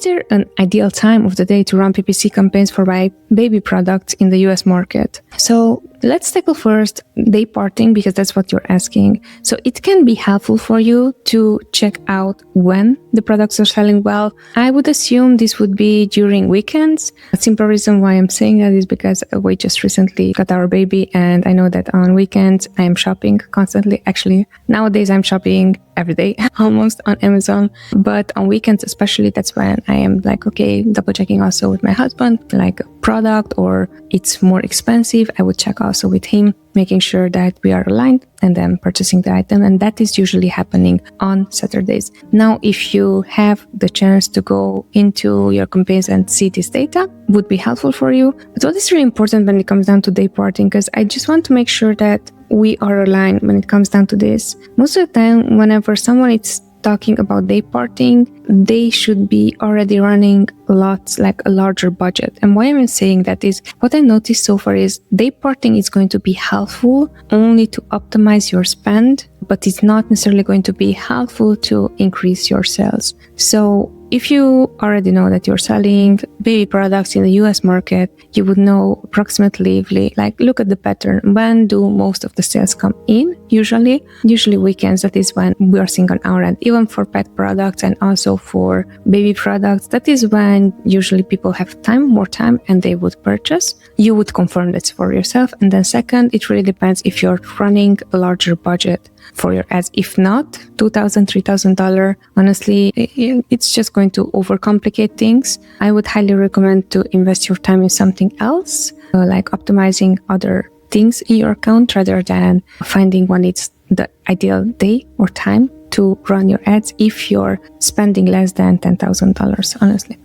there an ideal time of the day to run PPC campaigns for my baby products in the US market? So let's tackle first day parting, because that's what you're asking. So it can be helpful for you to check out when the products are selling well. I would assume this would be during weekends. A simple reason why I'm saying that is because we just recently got our baby, and I know that on weekends I am shopping constantly. Actually, nowadays I'm shopping every day almost on Amazon, but on weekends especially, that's when I am like, okay, double checking also with my husband, like a product or it's more expensive, I would check also with him, making sure that we are aligned and then purchasing the item. And that is usually happening on Saturdays. Now, if you have the chance to go into your campaigns and see this data, would be helpful for you. But what is really important when it comes down to day parting, because I just want to make sure that we are aligned when it comes down to this. Most of the time, whenever someone is talking about day parting, they should be already running lots, like a larger budget. And why I'm saying that is, what I noticed so far is day parting is going to be helpful only to optimize your spend, but it's not necessarily going to be helpful to increase your sales. So if you already know that you're selling baby products in the US market, you would know approximately, like, look at the pattern. When do most of the sales come in? Usually weekends. That is when we are seeing on our end, even for pet products and also for baby products. That is when usually people have more time, and they would purchase. You would confirm that for yourself. And then second, it really depends if you're running a larger budget for your ads. If not, $2,000, $3,000, honestly, it's just going to overcomplicate things. I would highly recommend to invest your time in something else, like optimizing other things in your account, rather than finding when it's the ideal day or time to run your ads if you're spending less than $10,000, honestly.